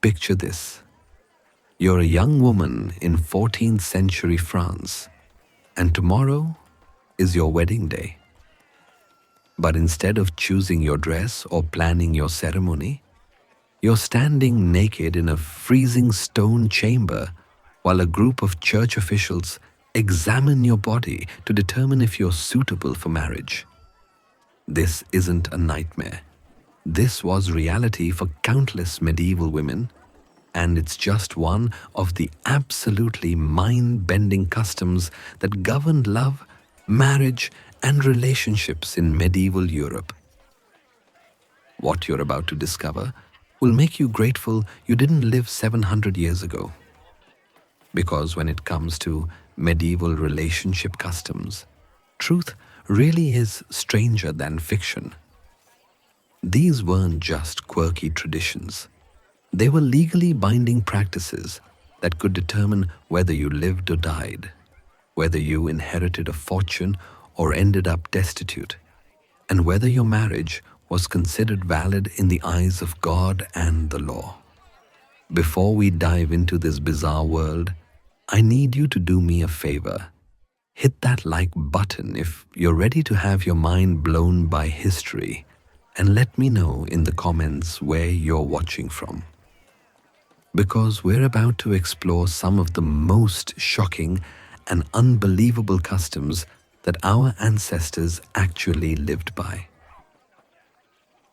Picture this. You're a young woman in 14th century France, and tomorrow is your wedding day. But instead of choosing your dress or planning your ceremony, you're standing naked in a freezing stone chamber while a group of church officials examine your body to determine if you're suitable for marriage. This isn't a nightmare. This was reality for countless medieval women, and it's just one of the absolutely mind-bending customs that governed love, marriage, and relationships in medieval Europe. What you're about to discover will make you grateful you didn't live 700 years ago. Because when it comes to medieval relationship customs, truth really is stranger than fiction. These weren't just quirky traditions. They were legally binding practices that could determine whether you lived or died, whether you inherited a fortune or ended up destitute, and whether your marriage was considered valid in the eyes of God and the law. Before we dive into this bizarre world, I need you to do me a favor. Hit that like button if you're ready to have your mind blown by history, and let me know in the comments where you're watching from. Because we're about to explore some of the most shocking and unbelievable customs that our ancestors actually lived by.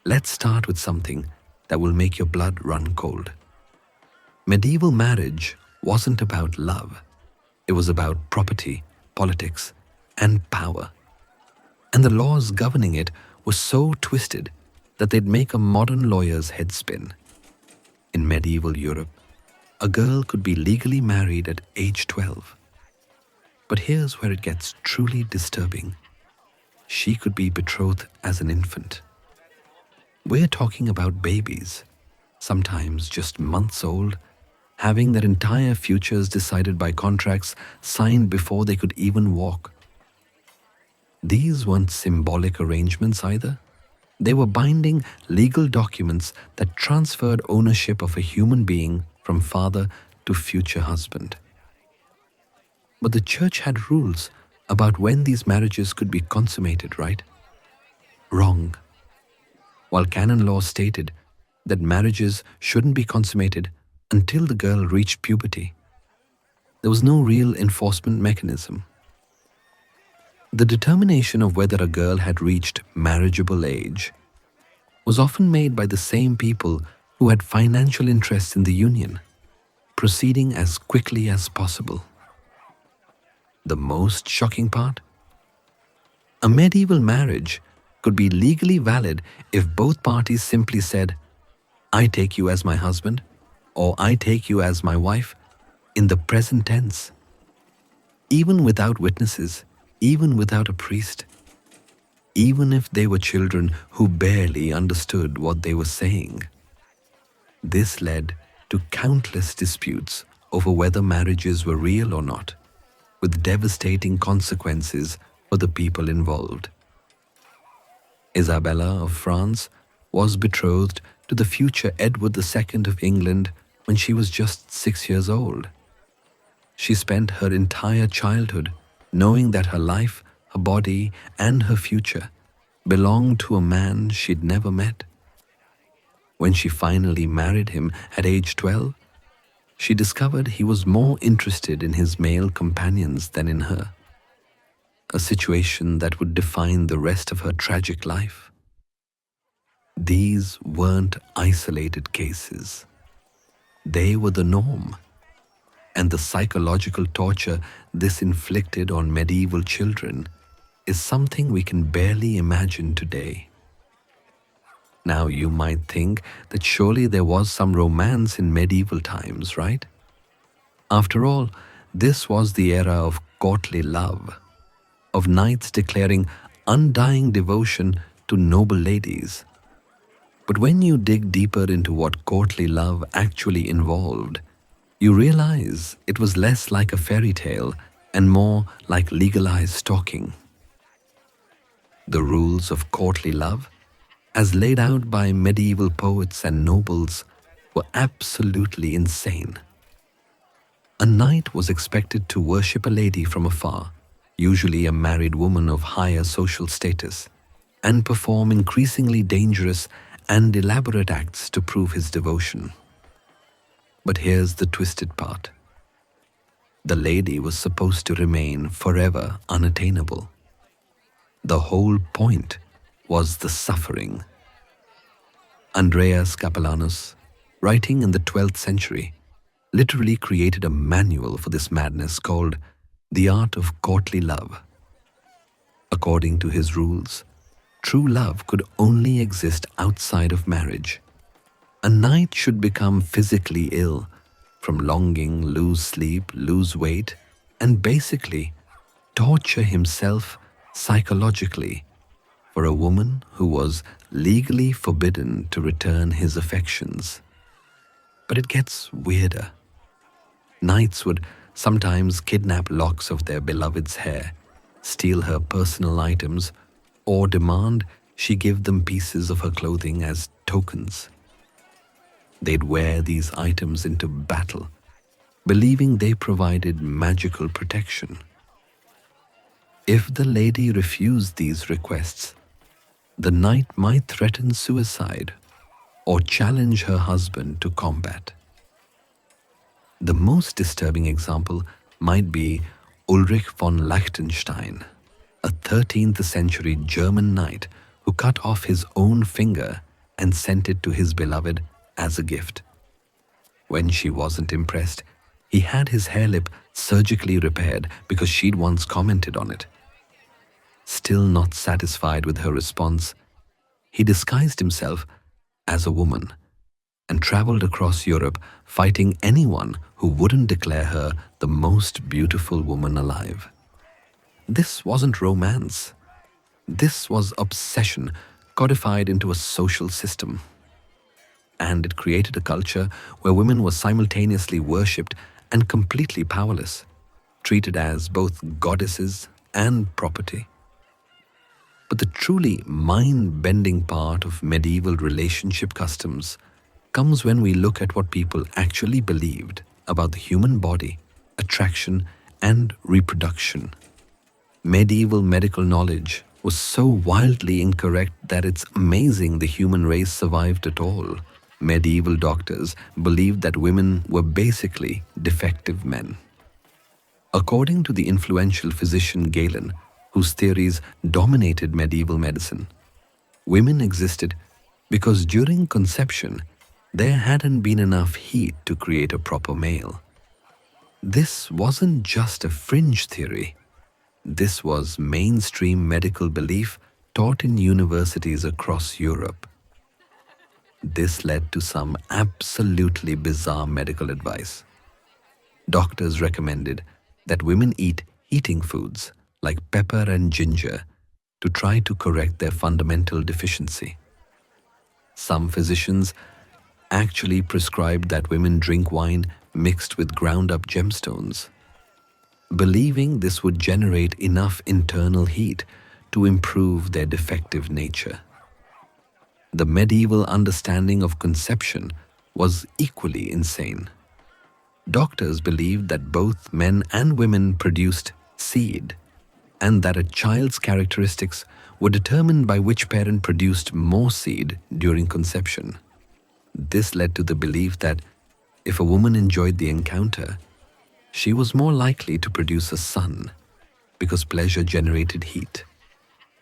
Let's start with something that will make your blood run cold. Medieval marriage wasn't about love. It was about property, politics, and power. And the laws governing it were so twisted that they'd make a modern lawyer's head spin. In medieval Europe, a girl could be legally married at age 12. But here's where it gets truly disturbing. She could be betrothed as an infant. We're talking about babies, sometimes just months old, having their entire futures decided by contracts signed before they could even walk. These weren't symbolic arrangements either. They were binding legal documents that transferred ownership of a human being from father to future husband. But the church had rules about when these marriages could be consummated, right? Wrong. While canon law stated that marriages shouldn't be consummated until the girl reached puberty, there was no real enforcement mechanism. The determination of whether a girl had reached marriageable age was often made by the same people who had financial interests in the union, proceeding as quickly as possible. The most shocking part? A medieval marriage could be legally valid if both parties simply said, "I take you as my husband," or "I take you as my wife," in the present tense. Even without witnesses, even without a priest, even if they were children who barely understood what they were saying. This led to countless disputes over whether marriages were real or not, with devastating consequences for the people involved. Isabella of France was betrothed to the future Edward II of England when she was just 6 years old. She spent her entire childhood knowing that her life, her body, and her future belonged to a man she'd never met. When she finally married him at age 12, she discovered he was more interested in his male companions than in her, a situation that would define the rest of her tragic life. These weren't isolated cases. They were the norm, and the psychological torture this inflicted on medieval children is something we can barely imagine today. Now you might think that surely there was some romance in medieval times, right? After all, this was the era of courtly love, of knights declaring undying devotion to noble ladies. But when you dig deeper into what courtly love actually involved, you realize it was less like a fairy tale and more like legalized stalking. The rules of courtly love, as laid out by medieval poets and nobles, were absolutely insane. A knight was expected to worship a lady from afar, usually a married woman of higher social status, and perform increasingly dangerous and elaborate acts to prove his devotion. But here's the twisted part. The lady was supposed to remain forever unattainable. The whole point was the suffering. Andreas Capellanus, writing in the 12th century, literally created a manual for this madness called The Art of Courtly Love. According to his rules, true love could only exist outside of marriage. A knight should become physically ill from longing, lose sleep, lose weight, and basically torture himself psychologically for a woman who was legally forbidden to return his affections. But it gets weirder. Knights would sometimes kidnap locks of their beloved's hair, steal her personal items, or demand she give them pieces of her clothing as tokens. They'd wear these items into battle, believing they provided magical protection. If the lady refused these requests, the knight might threaten suicide or challenge her husband to combat. The most disturbing example might be Ulrich von Liechtenstein, a 13th century German knight who cut off his own finger and sent it to his beloved as a gift. When she wasn't impressed, he had his hair lip surgically repaired because she'd once commented on it. Still not satisfied with her response, he disguised himself as a woman and traveled across Europe fighting anyone who wouldn't declare her the most beautiful woman alive. This wasn't romance. This was obsession codified into a social system. And it created a culture where women were simultaneously worshipped and completely powerless, treated as both goddesses and property. But the truly mind-bending part of medieval relationship customs comes when we look at what people actually believed about the human body, attraction, and reproduction. Medieval medical knowledge was so wildly incorrect that it's amazing the human race survived at all. Medieval doctors believed that women were basically defective men. According to the influential physician Galen, whose theories dominated medieval medicine, women existed because during conception, there hadn't been enough heat to create a proper male. This wasn't just a fringe theory. This was mainstream medical belief taught in universities across Europe. This led to some absolutely bizarre medical advice. Doctors recommended that women eat heating foods like pepper and ginger to try to correct their fundamental deficiency. Some physicians actually prescribed that women drink wine mixed with ground-up gemstones, believing this would generate enough internal heat to improve their defective nature. The medieval understanding of conception was equally insane. Doctors believed that both men and women produced seed, and that a child's characteristics were determined by which parent produced more seed during conception. This led to the belief that if a woman enjoyed the encounter, she was more likely to produce a son because pleasure generated heat,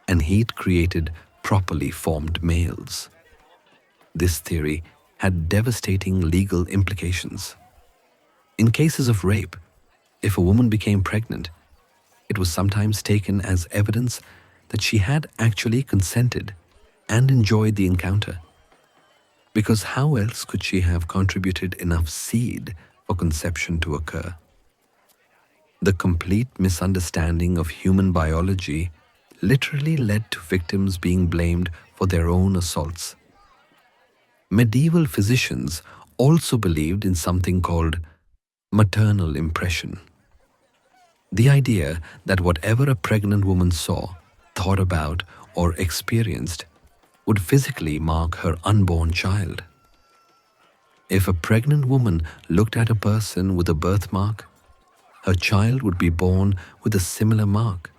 and heat created properly formed males. This theory had devastating legal implications. In cases of rape, if a woman became pregnant, it was sometimes taken as evidence that she had actually consented and enjoyed the encounter. Because how else could she have contributed enough seed for conception to occur? The complete misunderstanding of human biology literally led to victims being blamed for their own assaults. Medieval physicians also believed in something called maternal impression. The idea that whatever a pregnant woman saw, thought about, or experienced would physically mark her unborn child. If a pregnant woman looked at a person with a birthmark, her child would be born with a similar mark.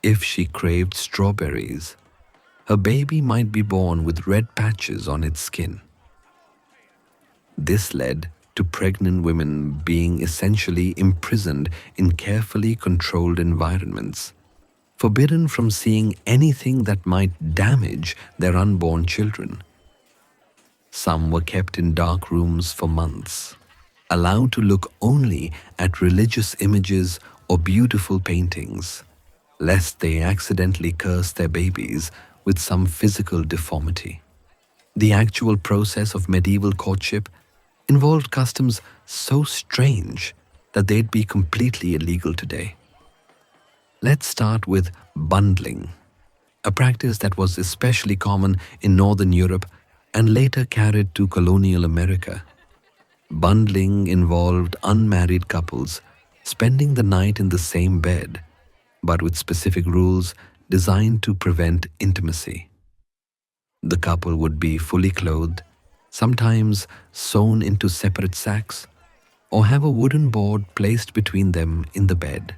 If she craved strawberries, her baby might be born with red patches on its skin. This led to pregnant women being essentially imprisoned in carefully controlled environments, forbidden from seeing anything that might damage their unborn children. Some were kept in dark rooms for months, allowed to look only at religious images or beautiful paintings, lest they accidentally curse their babies with some physical deformity. The actual process of medieval courtship involved customs so strange that they'd be completely illegal today. Let's start with bundling, a practice that was especially common in Northern Europe and later carried to colonial America. Bundling involved unmarried couples spending the night in the same bed, but with specific rules designed to prevent intimacy. The couple would be fully clothed, sometimes sewn into separate sacks, or have a wooden board placed between them in the bed.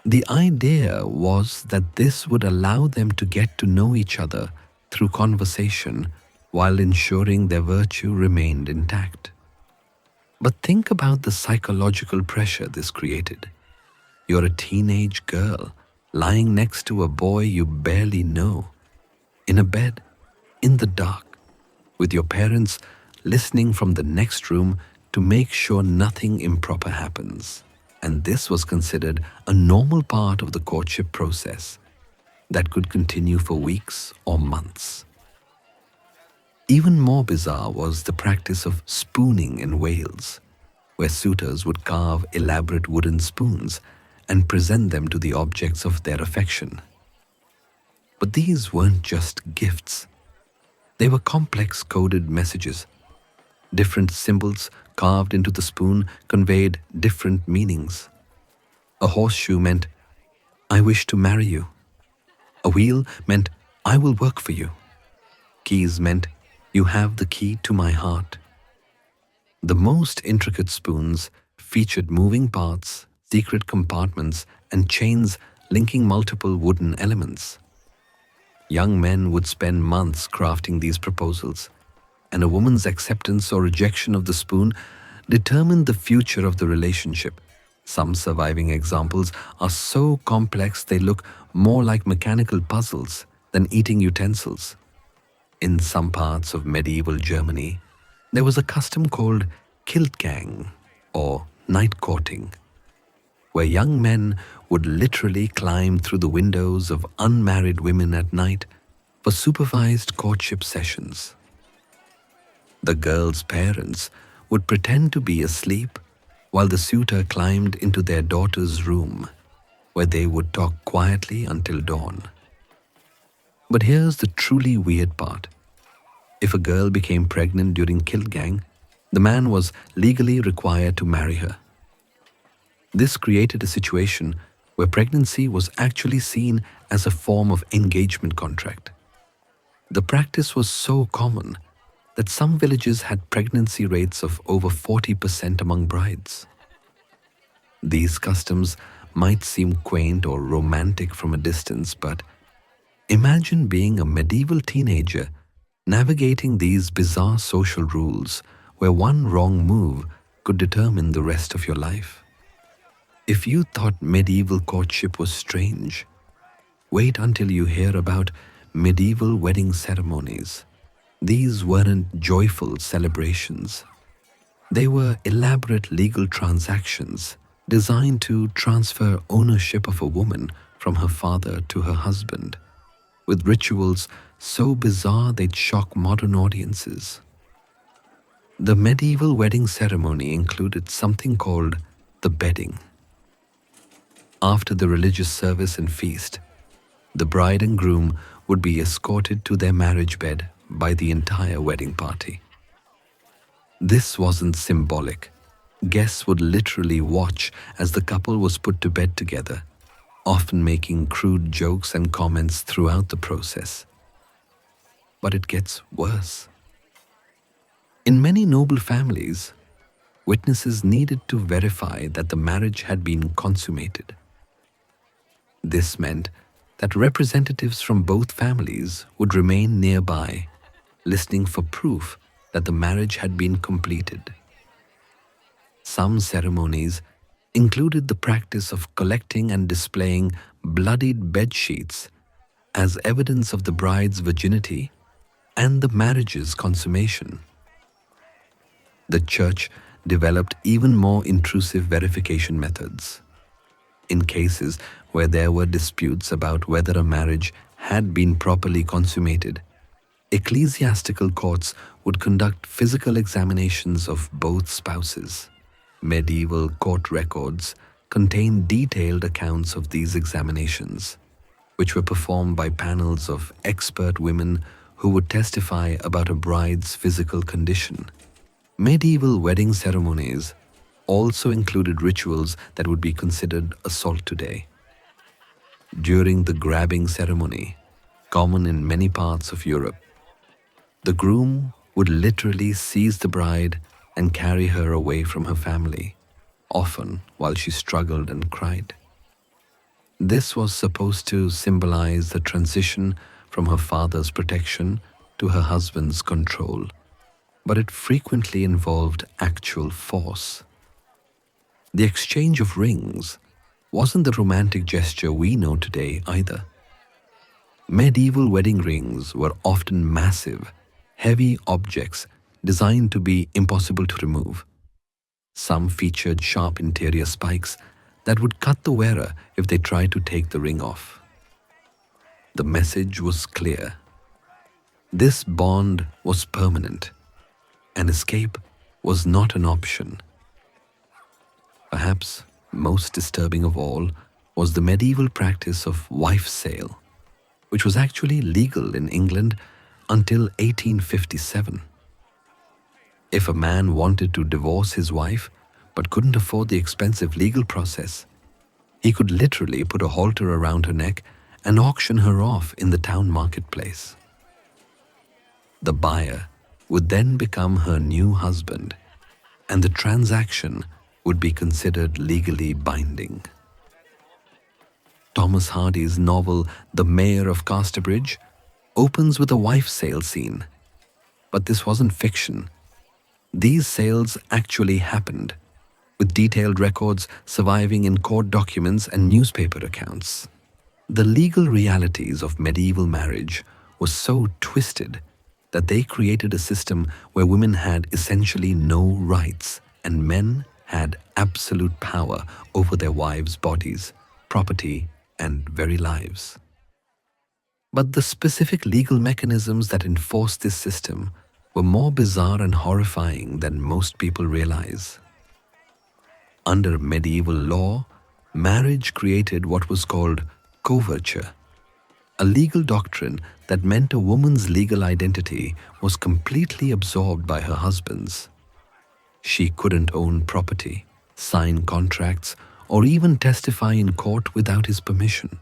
The idea was that this would allow them to get to know each other through conversation while ensuring their virtue remained intact. But think about the psychological pressure this created. You're a teenage girl lying next to a boy you barely know, in a bed, in the dark, with your parents listening from the next room to make sure nothing improper happens. And this was considered a normal part of the courtship process that could continue for weeks or months. Even more bizarre was the practice of spooning in Wales, where suitors would carve elaborate wooden spoons and present them to the objects of their affection. But these weren't just gifts. They were complex coded messages. Different symbols carved into the spoon conveyed different meanings. A horseshoe meant, "I wish to marry you." A wheel meant, "I will work for you." Keys meant, "You have the key to my heart." The most intricate spoons featured moving parts, secret compartments, and chains linking multiple wooden elements. Young men would spend months crafting these proposals, and a woman's acceptance or rejection of the spoon determined the future of the relationship. Some surviving examples are so complex they look more like mechanical puzzles than eating utensils. In some parts of medieval Germany, there was a custom called Kiltgang, or night courting, where young men would literally climb through the windows of unmarried women at night for supervised courtship sessions. The girl's parents would pretend to be asleep while the suitor climbed into their daughter's room, where they would talk quietly until dawn. But here's the truly weird part. If a girl became pregnant during Kiltgang, the man was legally required to marry her. This created a situation where pregnancy was actually seen as a form of engagement contract. The practice was so common that some villages had pregnancy rates of over 40% among brides. These customs might seem quaint or romantic from a distance, but imagine being a medieval teenager navigating these bizarre social rules where one wrong move could determine the rest of your life. If you thought medieval courtship was strange, wait until you hear about medieval wedding ceremonies. These weren't joyful celebrations. They were elaborate legal transactions designed to transfer ownership of a woman from her father to her husband, with rituals so bizarre they'd shock modern audiences. The medieval wedding ceremony included something called the bedding. After the religious service and feast, the bride and groom would be escorted to their marriage bed by the entire wedding party. This wasn't symbolic. Guests would literally watch as the couple was put to bed together, often making crude jokes and comments throughout the process. But it gets worse. In many noble families, witnesses needed to verify that the marriage had been consummated. This meant that representatives from both families would remain nearby, listening for proof that the marriage had been completed. Some ceremonies included the practice of collecting and displaying bloodied bed sheets as evidence of the bride's virginity and the marriage's consummation. The church developed even more intrusive verification methods. In cases where there were disputes about whether a marriage had been properly consummated, ecclesiastical courts would conduct physical examinations of both spouses. Medieval court records contain detailed accounts of these examinations, which were performed by panels of expert women who would testify about a bride's physical condition. Medieval wedding ceremonies also included rituals that would be considered assault today. During the grabbing ceremony, common in many parts of Europe, the groom would literally seize the bride and carry her away from her family, often while she struggled and cried. This was supposed to symbolize the transition from her father's protection to her husband's control, but it frequently involved actual force. The exchange of rings wasn't the romantic gesture we know today either. Medieval wedding rings were often massive, heavy objects designed to be impossible to remove. Some featured sharp interior spikes that would cut the wearer if they tried to take the ring off. The message was clear. This bond was permanent, and escape was not an option. Perhaps most disturbing of all was the medieval practice of wife sale, which was actually legal in England until 1857. If a man wanted to divorce his wife but couldn't afford the expensive legal process, he could literally put a halter around her neck and auction her off in the town marketplace. The buyer would then become her new husband, and the transaction would be considered legally binding. Thomas Hardy's novel The Mayor of Casterbridge opens with a wife sale scene. But this wasn't fiction. These sales actually happened, with detailed records surviving in court documents and newspaper accounts. The legal realities of medieval marriage were so twisted that they created a system where women had essentially no rights and men had absolute power over their wives' bodies, property, and very lives. But the specific legal mechanisms that enforced this system were more bizarre and horrifying than most people realize. Under medieval law, marriage created what was called coverture, a legal doctrine that meant a woman's legal identity was completely absorbed by her husband's. She couldn't own property, sign contracts, or even testify in court without his permission.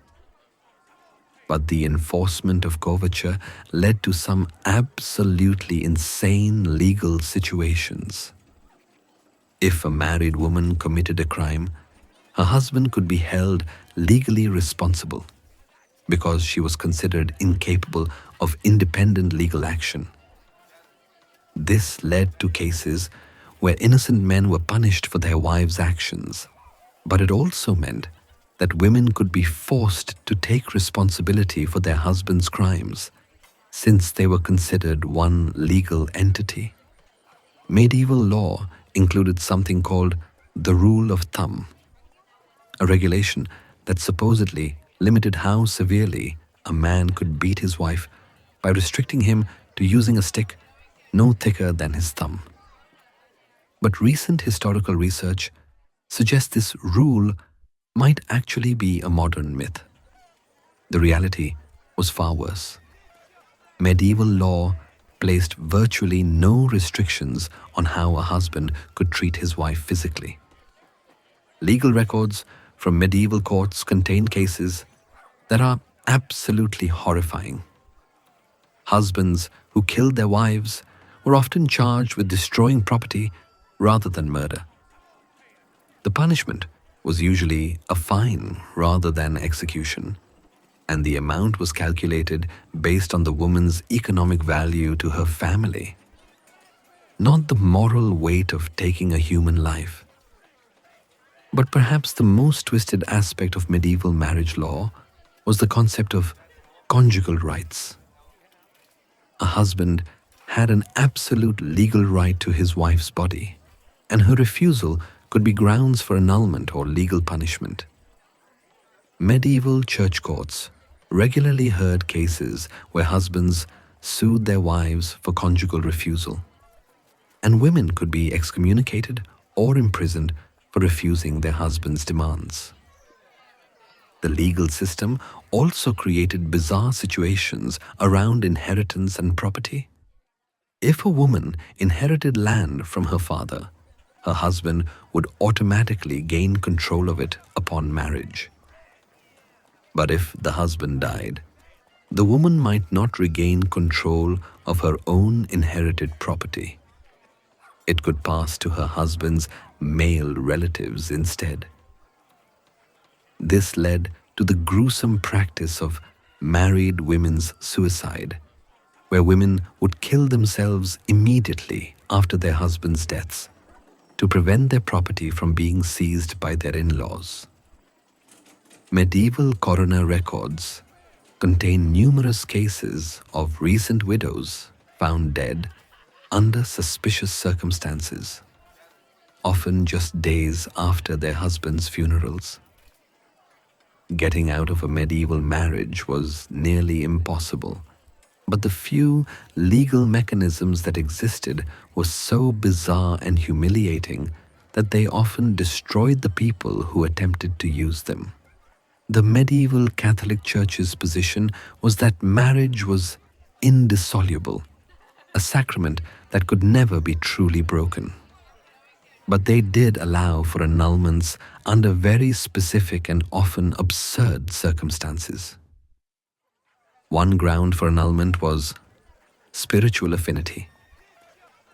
But the enforcement of coverture led to some absolutely insane legal situations. If a married woman committed a crime, her husband could be held legally responsible because she was considered incapable of independent legal action. This led to cases where innocent men were punished for their wives' actions, but it also meant that women could be forced to take responsibility for their husbands' crimes, since they were considered one legal entity. Medieval law included something called the rule of thumb, a regulation that supposedly limited how severely a man could beat his wife by restricting him to using a stick no thicker than his thumb. But recent historical research suggests this rule might actually be a modern myth. The reality was far worse. Medieval law placed virtually no restrictions on how a husband could treat his wife physically. Legal records from medieval courts contain cases that are absolutely horrifying. Husbands who killed their wives were often charged with destroying property rather than murder. The punishment was usually a fine rather than execution, and the amount was calculated based on the woman's economic value to her family, not the moral weight of taking a human life. But perhaps the most twisted aspect of medieval marriage law was the concept of conjugal rights. A husband had an absolute legal right to his wife's body, and her refusal could be grounds for annulment or legal punishment. Medieval church courts regularly heard cases where husbands sued their wives for conjugal refusal, and women could be excommunicated or imprisoned for refusing their husband's demands. The legal system also created bizarre situations around inheritance and property. If a woman inherited land from her father, her husband would automatically gain control of it upon marriage. But if the husband died, the woman might not regain control of her own inherited property. It could pass to her husband's male relatives instead. This led to the gruesome practice of married women's suicide, where women would kill themselves immediately after their husbands' deaths to prevent their property from being seized by their in-laws. Medieval coroner records contain numerous cases of recent widows found dead under suspicious circumstances, often just days after their husbands' funerals. Getting out of a medieval marriage was nearly impossible, but the few legal mechanisms that existed were so bizarre and humiliating that they often destroyed the people who attempted to use them. The medieval Catholic Church's position was that marriage was indissoluble, a sacrament that could never be truly broken. But they did allow for annulments under very specific and often absurd circumstances. One ground for annulment was spiritual affinity.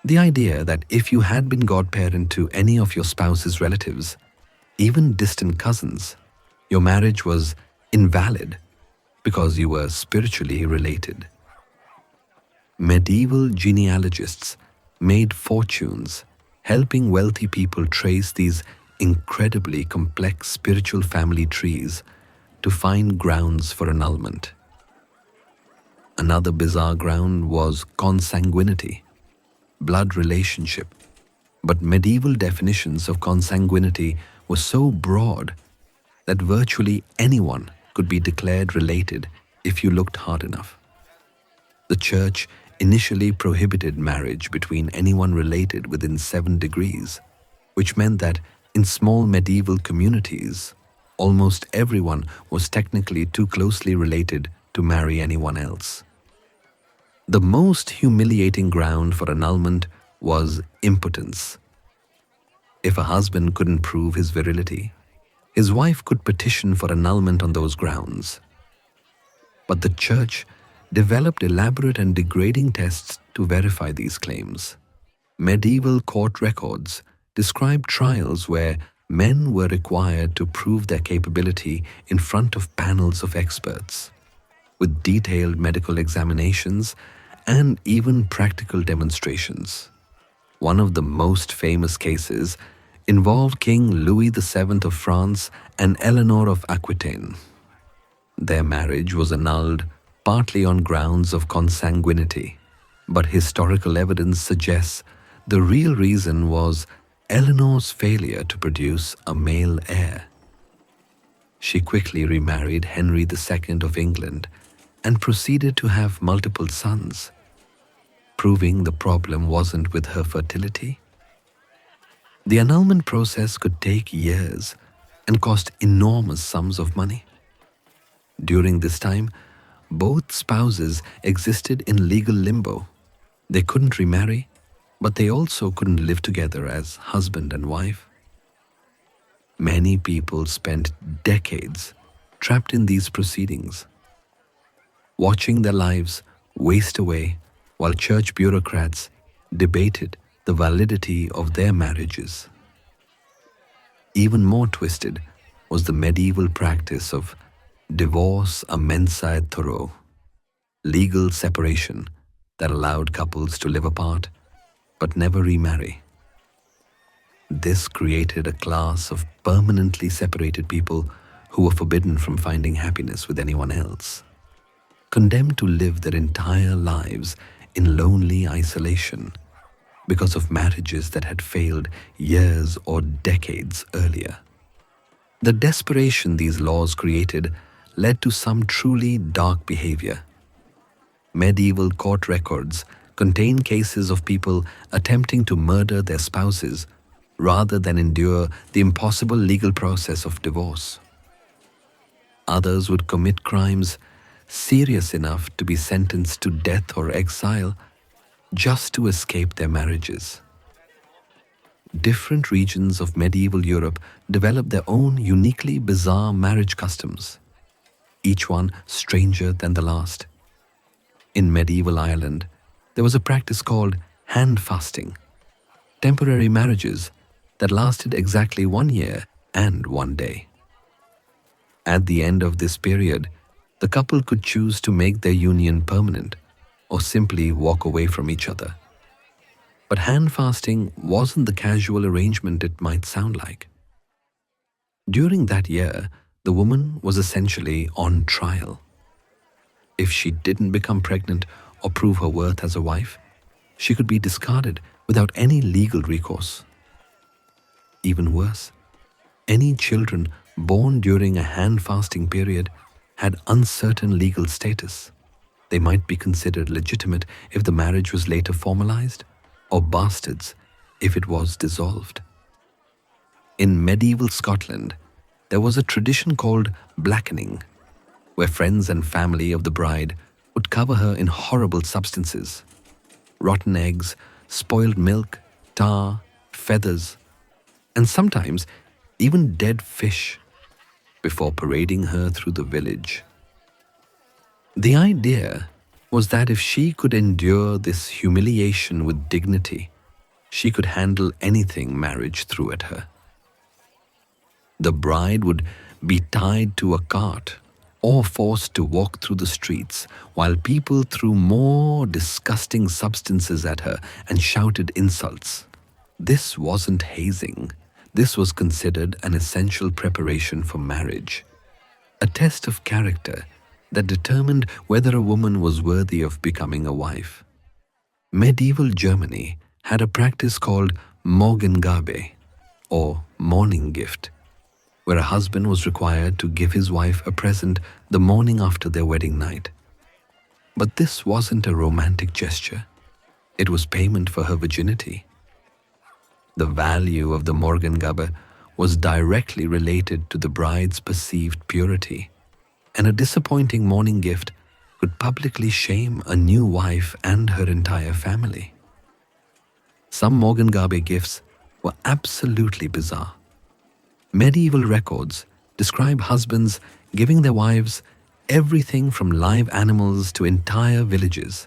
The idea that if you had been godparent to any of your spouse's relatives, even distant cousins, your marriage was invalid because you were spiritually related. Medieval genealogists made fortunes helping wealthy people trace these incredibly complex spiritual family trees to find grounds for annulment. Another bizarre ground was consanguinity, blood relationship, but medieval definitions of consanguinity were so broad that virtually anyone could be declared related if you looked hard enough. The Church initially prohibited marriage between anyone related within 7 degrees, which meant that in small medieval communities, almost everyone was technically too closely related to marry anyone else. The most humiliating ground for annulment was impotence. If a husband couldn't prove his virility, his wife could petition for annulment on those grounds. But the Church developed elaborate and degrading tests to verify these claims. Medieval court records describe trials where men were required to prove their capability in front of panels of experts, with detailed medical examinations and even practical demonstrations. One of the most famous cases involved King Louis VII of France and Eleanor of Aquitaine. Their marriage was annulled partly on grounds of consanguinity, but historical evidence suggests the real reason was Eleanor's failure to produce a male heir. She quickly remarried Henry II of England and proceeded to have multiple sons, proving the problem wasn't with her fertility. The annulment process could take years and cost enormous sums of money. During this time, both spouses existed in legal limbo. They couldn't remarry, but they also couldn't live together as husband and wife. Many people spent decades trapped in these proceedings, watching their lives waste away while church bureaucrats debated the validity of their marriages. Even more twisted was the medieval practice of divorce a mensa et thoro, legal separation that allowed couples to live apart but never remarry. This created a class of permanently separated people who were forbidden from finding happiness with anyone else, condemned to live their entire lives in lonely isolation because of marriages that had failed years or decades earlier. The desperation these laws created led to some truly dark behavior. Medieval court records contain cases of people attempting to murder their spouses rather than endure the impossible legal process of divorce. Others would commit crimes serious enough to be sentenced to death or exile just to escape their marriages. Different regions of medieval Europe developed their own uniquely bizarre marriage customs, each one stranger than the last. In medieval Ireland, there was a practice called hand fasting, temporary marriages that lasted exactly 1 year and 1 day. At the end of this period, the couple could choose to make their union permanent or simply walk away from each other. But hand fasting wasn't the casual arrangement it might sound like. During that year, the woman was essentially on trial. If she didn't become pregnant or prove her worth as a wife, she could be discarded without any legal recourse. Even worse, any children born during a hand fasting period had uncertain legal status. They might be considered legitimate if the marriage was later formalized, or bastards if it was dissolved. In medieval Scotland, there was a tradition called blackening, where friends and family of the bride would cover her in horrible substances: rotten eggs, spoiled milk, tar, feathers, and sometimes even dead fish, before parading her through the village. The idea was that if she could endure this humiliation with dignity, she could handle anything marriage threw at her. The bride would be tied to a cart or forced to walk through the streets while people threw more disgusting substances at her and shouted insults. This wasn't hazing. This was considered an essential preparation for marriage, a test of character that determined whether a woman was worthy of becoming a wife. Medieval Germany had a practice called Morgengabe, or morning gift, where a husband was required to give his wife a present the morning after their wedding night. But this wasn't a romantic gesture. It was payment for her virginity. The value of the Morgengabe was directly related to the bride's perceived purity, and a disappointing morning gift could publicly shame a new wife and her entire family. Some Morgengabe gifts were absolutely bizarre. Medieval records describe husbands giving their wives everything from live animals to entire villages,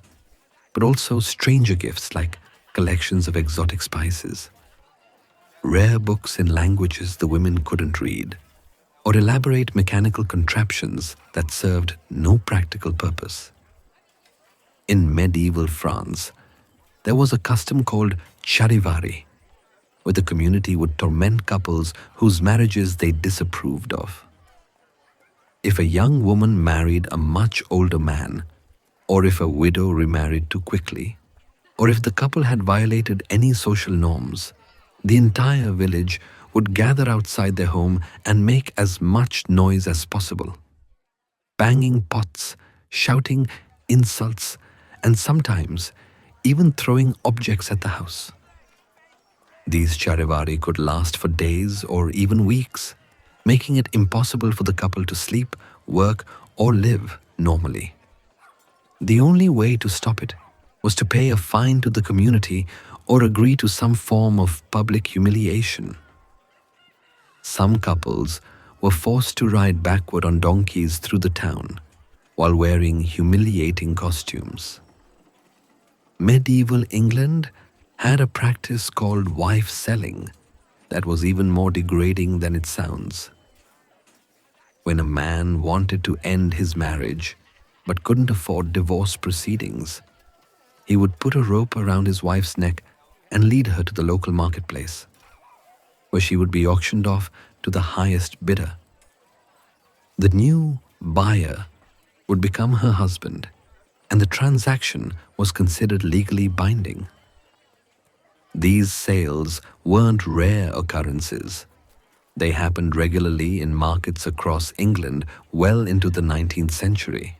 but also stranger gifts like collections of exotic spices, rare books in languages the women couldn't read, or elaborate mechanical contraptions that served no practical purpose. In medieval France, there was a custom called charivari, where the community would torment couples whose marriages they disapproved of. If a young woman married a much older man, or if a widow remarried too quickly, or if the couple had violated any social norms, the entire village would gather outside their home and make as much noise as possible, banging pots, shouting insults, and sometimes even throwing objects at the house. These charivari could last for days or even weeks, making it impossible for the couple to sleep, work, or live normally. The only way to stop it was to pay a fine to the community or agree to some form of public humiliation. Some couples were forced to ride backward on donkeys through the town while wearing humiliating costumes. Medieval England had a practice called wife selling that was even more degrading than it sounds. When a man wanted to end his marriage but couldn't afford divorce proceedings, he would put a rope around his wife's neck and lead her to the local marketplace, where she would be auctioned off to the highest bidder. The new buyer would become her husband, and the transaction was considered legally binding. These sales weren't rare occurrences. They happened regularly in markets across England well into the 19th century.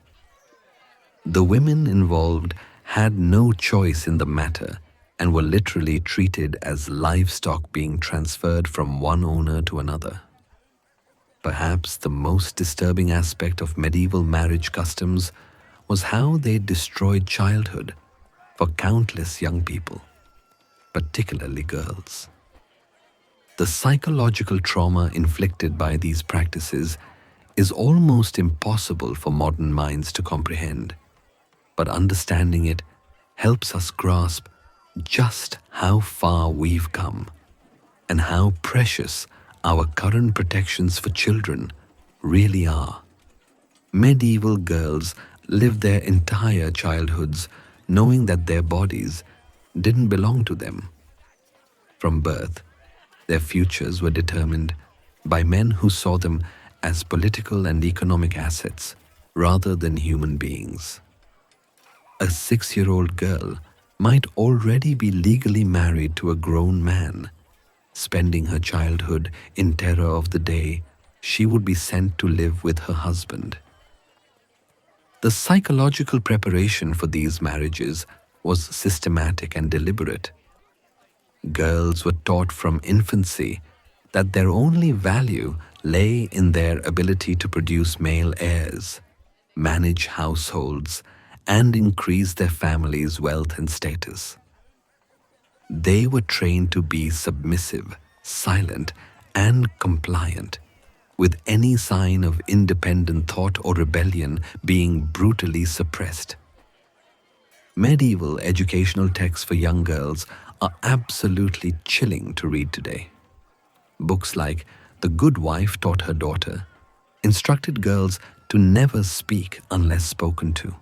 The women involved had no choice in the matter and were literally treated as livestock being transferred from one owner to another. Perhaps the most disturbing aspect of medieval marriage customs was how they destroyed childhood for countless young people, particularly girls. The psychological trauma inflicted by these practices is almost impossible for modern minds to comprehend, but understanding it helps us grasp just how far we've come and how precious our current protections for children really are. Medieval girls lived their entire childhoods knowing that their bodies didn't belong to them. From birth, their futures were determined by men who saw them as political and economic assets rather than human beings. A 6-year-old girl might already be legally married to a grown man, spending her childhood in terror of the day she would be sent to live with her husband. The psychological preparation for these marriages was systematic and deliberate. Girls were taught from infancy that their only value lay in their ability to produce male heirs, manage households, and increase their family's wealth and status. They were trained to be submissive, silent, and compliant, with any sign of independent thought or rebellion being brutally suppressed. Medieval educational texts for young girls are absolutely chilling to read today. Books like The Good Wife Taught Her Daughter instructed girls to never speak unless spoken to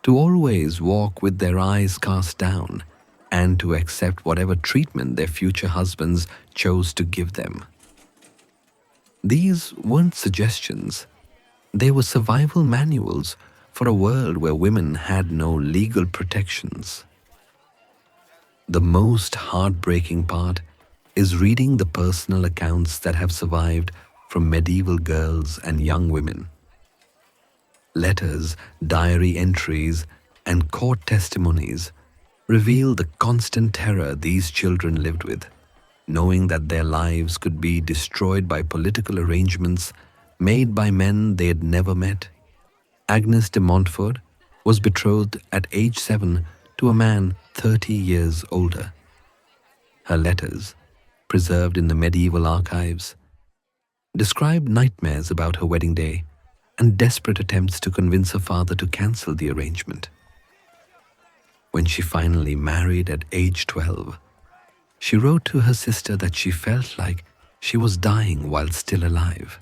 always walk with their eyes cast down, and to accept whatever treatment their future husbands chose to give them. These weren't suggestions, they were survival manuals for a world where women had no legal protections. The most heartbreaking part is reading the personal accounts that have survived from medieval girls and young women. Letters, diary entries, and court testimonies reveal the constant terror these children lived with, knowing that their lives could be destroyed by political arrangements made by men they had never met. Agnes de Montfort was betrothed at age 7 to a man 30 years older. Her letters, preserved in the medieval archives, describe nightmares about her wedding day and desperate attempts to convince her father to cancel the arrangement. When she finally married at age 12, she wrote to her sister that she felt like she was dying while still alive.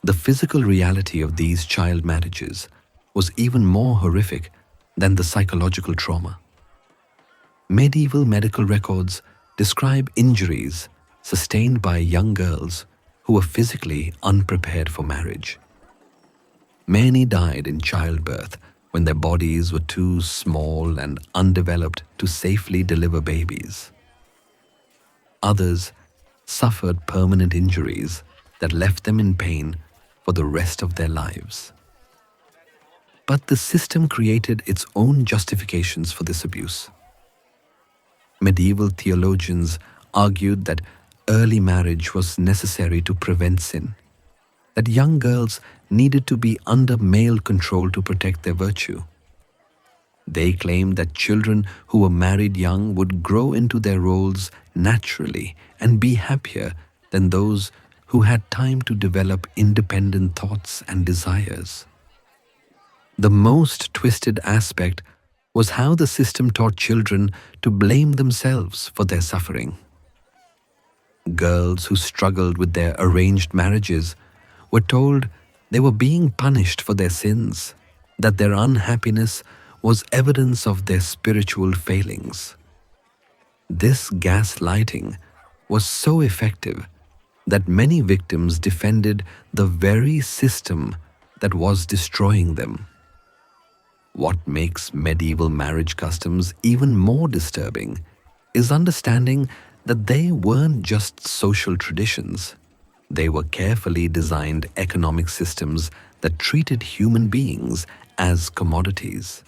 The physical reality of these child marriages was even more horrific than the psychological trauma. Medieval medical records describe injuries sustained by young girls who were physically unprepared for marriage. Many died in childbirth when their bodies were too small and undeveloped to safely deliver babies. Others suffered permanent injuries that left them in pain for the rest of their lives. But the system created its own justifications for this abuse. Medieval theologians argued that early marriage was necessary to prevent sin, that young girls needed to be under male control to protect their virtue. They claimed that children who were married young would grow into their roles naturally and be happier than those who had time to develop independent thoughts and desires. The most twisted aspect was how the system taught children to blame themselves for their suffering. Girls who struggled with their arranged marriages were told they were being punished for their sins, that their unhappiness was evidence of their spiritual failings. This gaslighting was so effective that many victims defended the very system that was destroying them. What makes medieval marriage customs even more disturbing is understanding that they weren't just social traditions. They were carefully designed economic systems that treated human beings as commodities.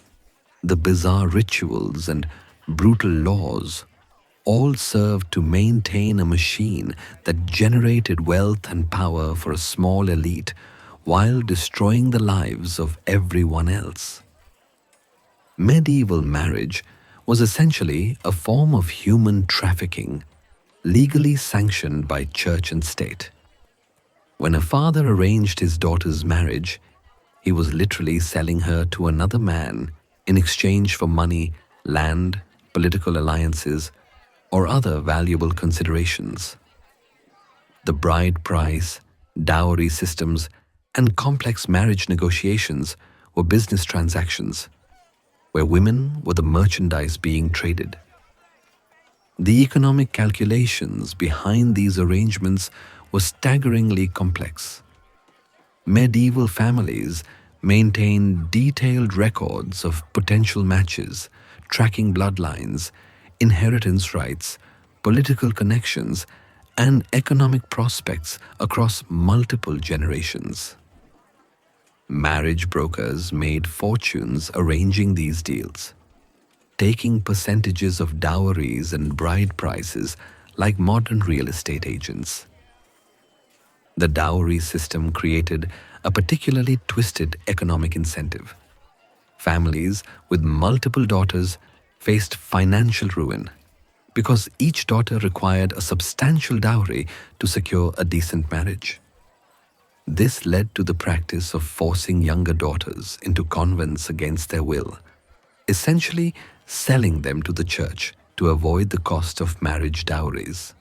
The bizarre rituals and brutal laws all served to maintain a machine that generated wealth and power for a small elite while destroying the lives of everyone else. Medieval marriage was essentially a form of human trafficking, legally sanctioned by church and state. When a father arranged his daughter's marriage, he was literally selling her to another man in exchange for money, land, political alliances, or other valuable considerations. The bride price, dowry systems, and complex marriage negotiations were business transactions, where women were the merchandise being traded. The economic calculations behind these arrangements were staggeringly complex. Medieval families maintained detailed records of potential matches, tracking bloodlines, inheritance rights, political connections, and economic prospects across multiple generations. Marriage brokers made fortunes arranging these deals, taking percentages of dowries and bride prices like modern real estate agents. The dowry system created a particularly twisted economic incentive. Families with multiple daughters faced financial ruin because each daughter required a substantial dowry to secure a decent marriage. This led to the practice of forcing younger daughters into convents against their will, essentially selling them to the church to avoid the cost of marriage dowries.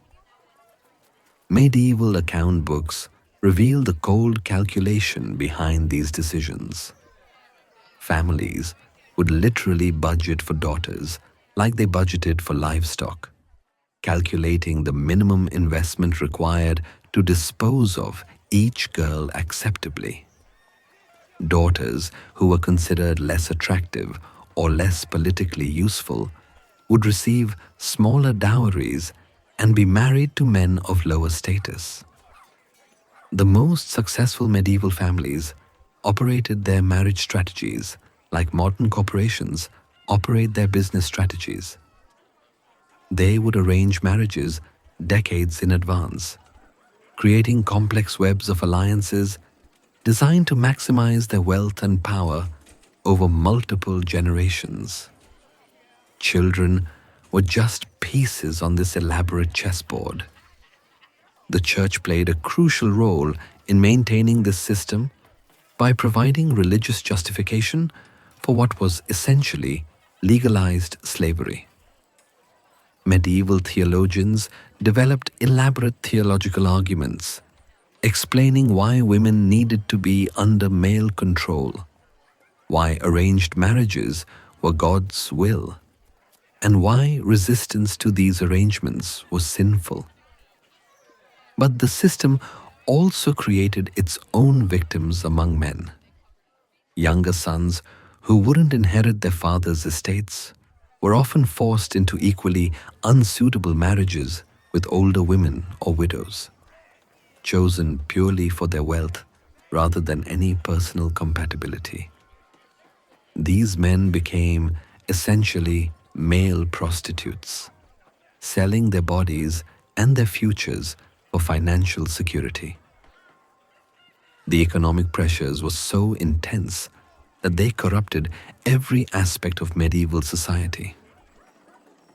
Medieval account books reveal the cold calculation behind these decisions. Families would literally budget for daughters like they budgeted for livestock, calculating the minimum investment required to dispose of each girl acceptably. Daughters who were considered less attractive or less politically useful would receive smaller dowries and be married to men of lower status. The most successful medieval families operated their marriage strategies like modern corporations operate their business strategies. They would arrange marriages decades in advance, creating complex webs of alliances designed to maximize their wealth and power over multiple generations. Children were just pieces on this elaborate chessboard. The church played a crucial role in maintaining this system by providing religious justification for what was essentially legalized slavery. Medieval theologians developed elaborate theological arguments, explaining why women needed to be under male control, why arranged marriages were God's will, and why resistance to these arrangements was sinful. But the system also created its own victims among men. Younger sons who wouldn't inherit their father's estates were often forced into equally unsuitable marriages with older women or widows, chosen purely for their wealth rather than any personal compatibility. These men became essentially male prostitutes, selling their bodies and their futures for financial security. The economic pressures were so intense that they corrupted every aspect of medieval society.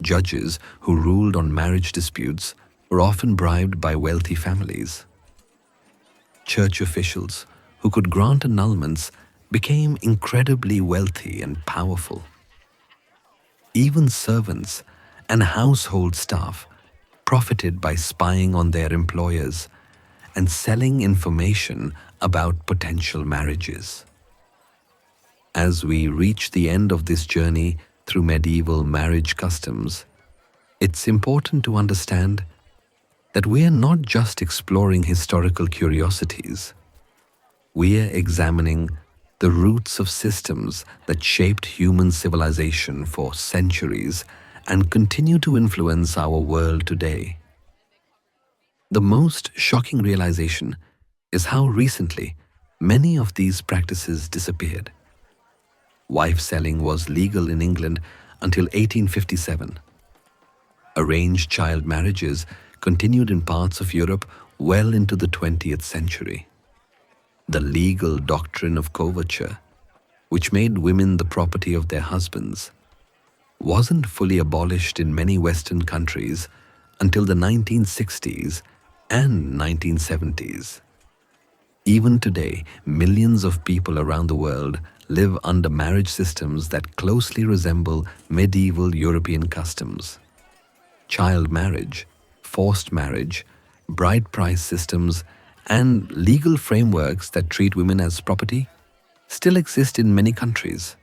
Judges who ruled on marriage disputes were often bribed by wealthy families. Church officials who could grant annulments became incredibly wealthy and powerful. Even servants and household staff profited by spying on their employers and selling information about potential marriages. As we reach the end of this journey through medieval marriage customs, it's important to understand that we are not just exploring historical curiosities. We are examining the roots of systems that shaped human civilization for centuries and continue to influence our world today. The most shocking realization is how recently many of these practices disappeared. Wife selling was legal in England until 1857. Arranged child marriages continued in parts of Europe well into the 20th century. The legal doctrine of coverture, which made women the property of their husbands, wasn't fully abolished in many Western countries until the 1960s and 1970s. Even today, millions of people around the world live under marriage systems that closely resemble medieval European customs. Child marriage, forced marriage, bride price systems, and legal frameworks that treat women as property still exist in many countries.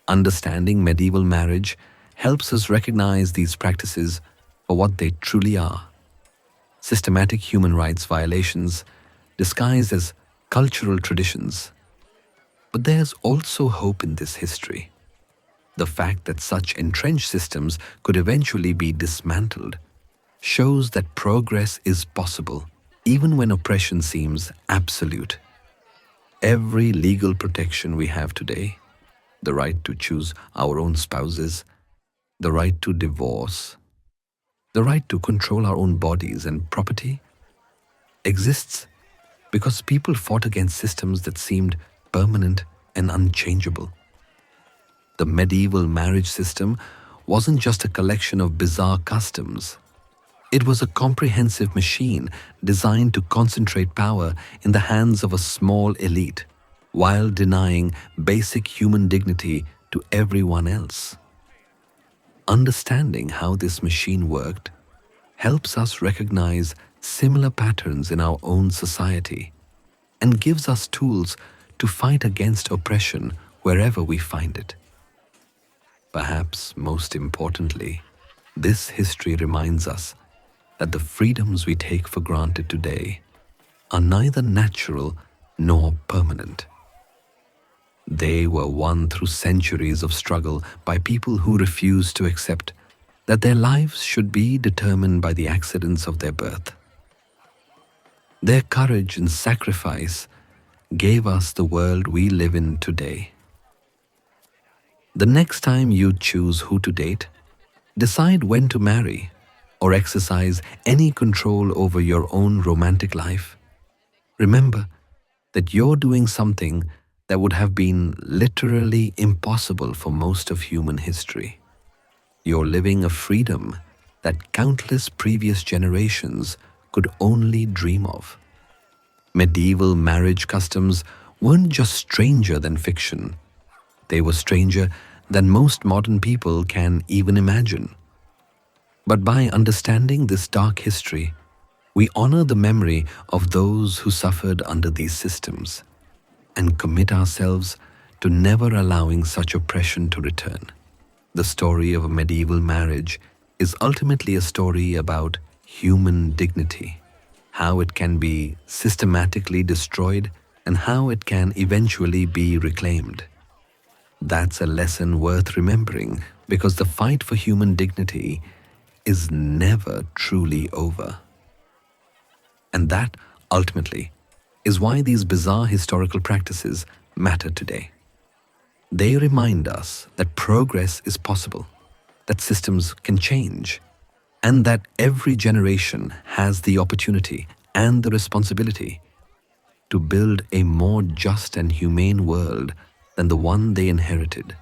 Understanding medieval marriage helps us recognize these practices for what they truly are: systematic human rights violations disguised as cultural traditions. But there's also hope in this history. The fact that such entrenched systems could eventually be dismantled shows that progress is possible even when oppression seems absolute. Every legal protection we have today, the right to choose our own spouses, the right to divorce, the right to control our own bodies and property, exists because people fought against systems that seemed permanent and unchangeable. The medieval marriage system wasn't just a collection of bizarre customs. It was a comprehensive machine designed to concentrate power in the hands of a small elite while denying basic human dignity to everyone else. Understanding how this machine worked helps us recognize similar patterns in our own society and gives us tools to fight against oppression wherever we find it. Perhaps most importantly, this history reminds us that the freedoms we take for granted today are neither natural nor permanent. They were won through centuries of struggle by people who refused to accept that their lives should be determined by the accidents of their birth. Their courage and sacrifice gave us the world we live in today. The next time you choose who to date, decide when to marry, or exercise any control over your own romantic life, remember that you're doing something that would have been literally impossible for most of human history. You're living a freedom that countless previous generations could only dream of. Medieval marriage customs weren't just stranger than fiction. They were stranger than most modern people can even imagine. But by understanding this dark history, we honor the memory of those who suffered under these systems and commit ourselves to never allowing such oppression to return. The story of a medieval marriage is ultimately a story about human dignity, how it can be systematically destroyed and how it can eventually be reclaimed. That's a lesson worth remembering because the fight for human dignity is never truly over. And that, ultimately, is why these bizarre historical practices matter today. They remind us that progress is possible, that systems can change, and that every generation has the opportunity and the responsibility to build a more just and humane world than the one they inherited.